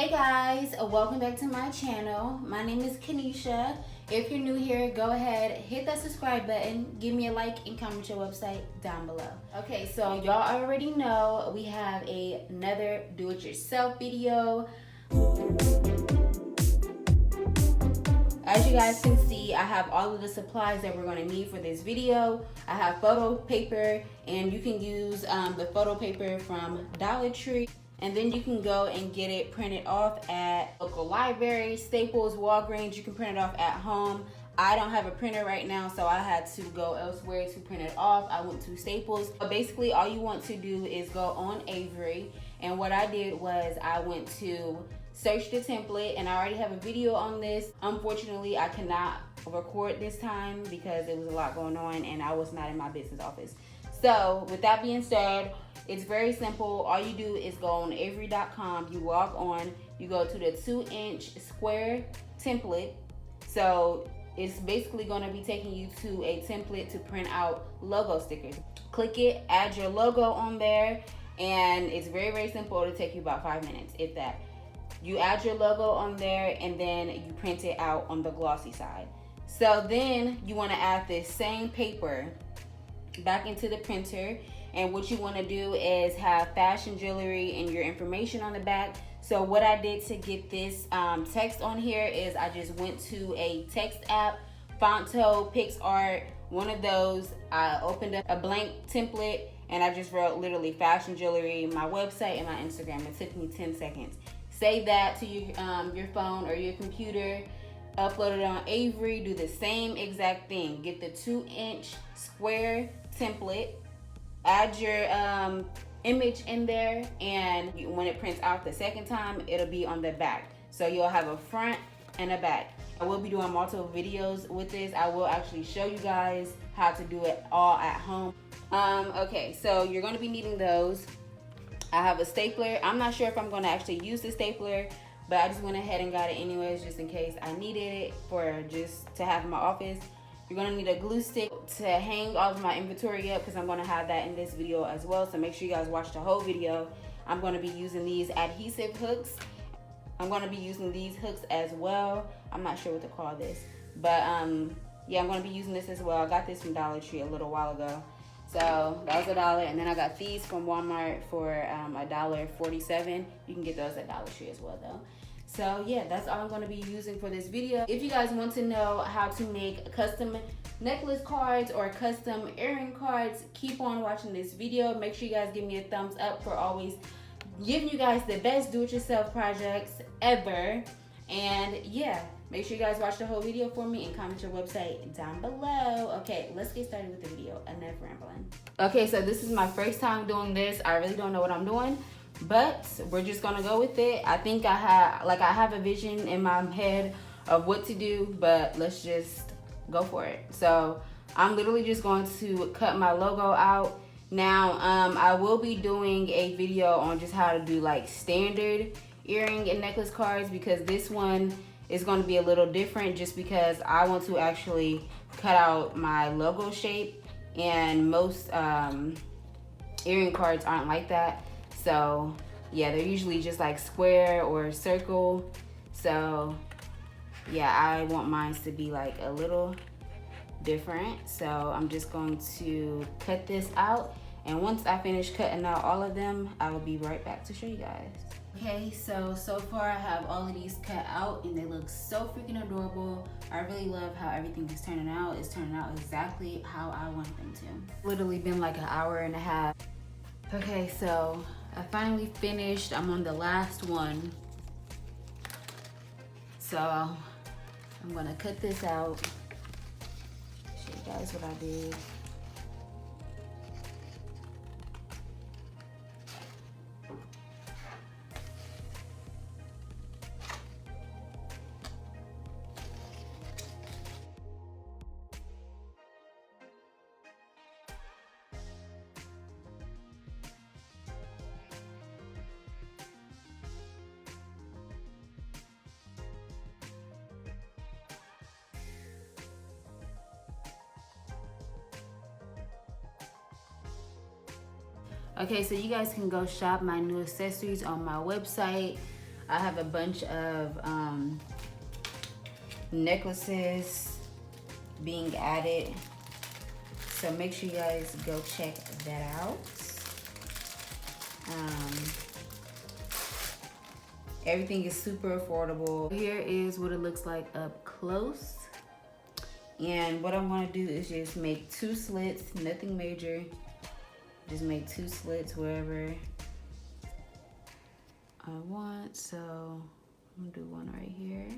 Hey guys, welcome back to my channel. My name is Kanisha. If you're new here, go ahead, hit that subscribe button, give me a like, and comment your website down below. Okay, so y'all already know we have another do-it-yourself video. As you guys can see, I have all of the supplies that we're going to need for this video. I have photo paper, and you can use the photo paper from Dollar Tree. And then you can go and get it printed off at local libraries, Staples, Walgreens. You can print it off at home. I don't have a printer right now, so I had to go elsewhere to print it off. I went to Staples. But basically, all you want to do is go on Avery. And what I did was I went to search the template, and I already have a video on this. Unfortunately, I cannot record this time because there was a lot going on and I was not in my business office. So with that being said, it's very simple. All you do is go on avery.com, you log on, you go to the 2-inch square template. So it's basically going to be taking you to a template to print out logo stickers. Click it, add your logo on there, and it's very, very simple. It'll take you about 5 minutes, if that. You add your logo on there, and then you print it out on the glossy side. So then you want to add this same paper back into the printer, and what you want to do is have fashion jewelry and your information on the back. So what I did to get this text on here is I just went to a text app, Fonto, PixArt, one of those. I opened up a blank template and I just wrote literally fashion jewelry, my website, and my Instagram. It took me 10 seconds. Save that to your phone or your computer, upload it on Avery, do the same exact thing. Get the 2-inch square template, add your image in there, and when it prints out the second time, it'll be on the back. So you'll have a front and a back. I will be doing multiple videos with this. I will actually show you guys how to do it all at home. Okay, so you're going to be needing those. I have a stapler. I'm not sure if I'm going to actually use the stapler, but I just went ahead and got it anyways, just in case I needed it for just to have in my office. You're gonna need a glue stick to hang all of my inventory up, because I'm gonna have that in this video as well. So make sure you guys watch the whole video. I'm gonna be using these adhesive hooks. I'm gonna be using these hooks as well. I'm not sure what to call this, but yeah, I'm gonna be using this as well. I got this from Dollar Tree a little while ago. So that was $1, and then I got these from Walmart for $1.47. You can get those at Dollar Tree as well though. So yeah, that's all I'm going to be using for this video. If you guys want to know how to make custom necklace cards or custom earring cards, keep on watching this video. Make sure you guys give me a thumbs up for always giving you guys the best do-it-yourself projects ever. And yeah, make sure you guys watch the whole video for me and comment your website down below. Okay, let's get started with the video. Enough rambling. Okay, so this is my first time doing this. I really don't know what I'm doing, but we're just gonna go with it. I think I have a vision in my head of what to do, but let's just go for it. So I'm literally just going to cut my logo out. Now I will be doing a video on just how to do like standard earring and necklace cards, because this one is going to be a little different just because I want to actually cut out my logo shape, and most earring cards aren't like that. So yeah, they're usually just like square or circle. So yeah, I want mine to be like a little different. So I'm just going to cut this out, and once I finish cutting out all of them, I will be right back to show you guys. Okay, so far I have all of these cut out, and they look so freaking adorable. I really love how everything is turning out. It's turning out exactly how I want them to. Literally been like an hour and a half. Okay, so I finally finished. I'm on the last one. So I'm gonna cut this out. Show you guys what I did. Okay, so you guys can go shop my new accessories on my website. I have a bunch of necklaces being added, so make sure you guys go check that out. Everything is super affordable. Here is what it looks like up close. And what I'm gonna do is just make 2 slits, nothing major. Just make 2 slits wherever I want. So I'm gonna do one right here.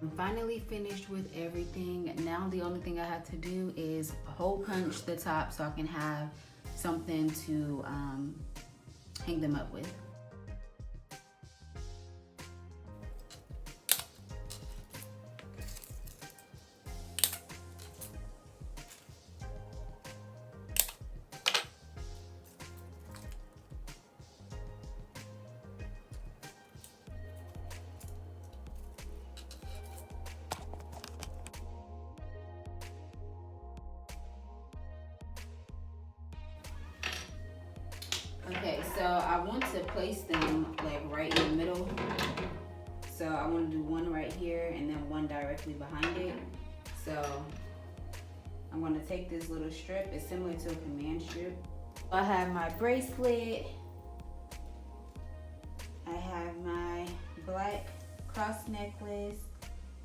I'm finally finished with everything. Now the only thing I have to do is hole punch the top so I can have something to hang them up with. Okay, so I want to place them like right in the middle. So I want to do one right here and then one directly behind it. So I'm going to take this little strip. It's similar to a command strip. I have my bracelet. I have my black cross necklace.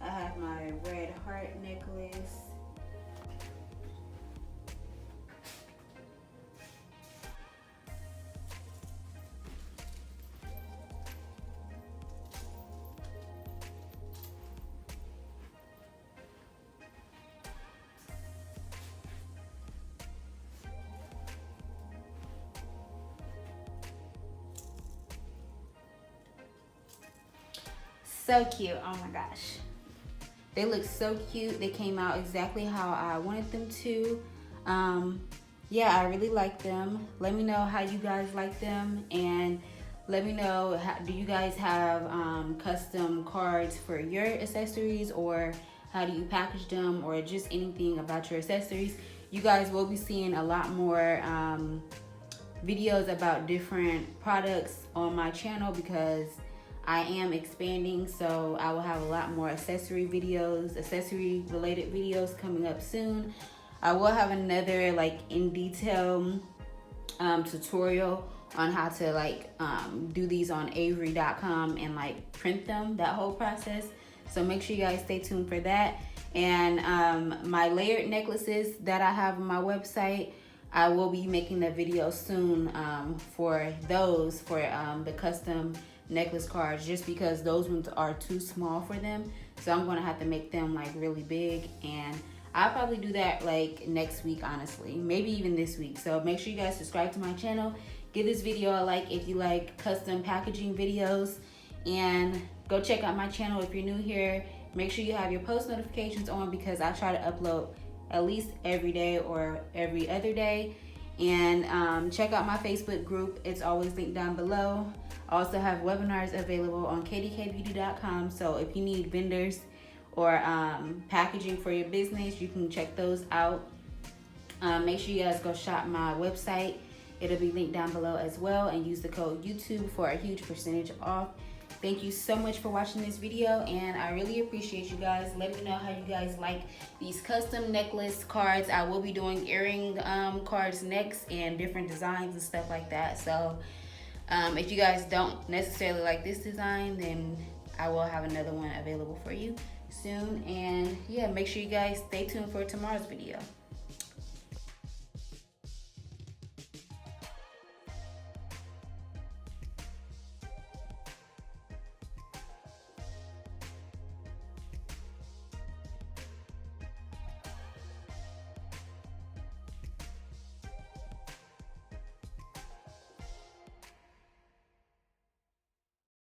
I have my red heart necklace. So cute, oh my gosh. They look so cute. They came out exactly how I wanted them to. Yeah, I really like them. Let me know how you guys like them, and let me know, do you guys have custom cards for your accessories, or how do you package them, or just anything about your accessories. You guys will be seeing a lot more videos about different products on my channel because I am expanding, so I will have a lot more accessory videos, accessory related videos coming up soon. I will have another like in detail tutorial on how to like do these on Avery.com and like print them, that whole process. So make sure you guys stay tuned for that. And my layered necklaces that I have on my website, I will be making a video soon for those, for the custom necklace cards, just because those ones are too small for them. So I'm gonna have to make them like really big, and I'll probably do that like next week, honestly, maybe even this week. So make sure you guys subscribe to my channel, give this video a like if you like custom packaging videos, and go check out my channel if you're new here. Make sure you have your post notifications on because I try to upload at least every day or every other day. And check out my Facebook group, it's always linked down below. I also have webinars available on kdkbeauty.com, so if you need vendors or packaging for your business, you can check those out. Make sure you guys go shop my website. It'll be linked down below as well, and use the code YouTube for a huge percentage off. Thank you so much for watching this video, and I really appreciate you guys. Let me know how you guys like these custom necklace cards. I will be doing earring cards next, and different designs and stuff like that. So if you guys don't necessarily like this design, then I will have another one available for you soon. And yeah, make sure you guys stay tuned for tomorrow's video.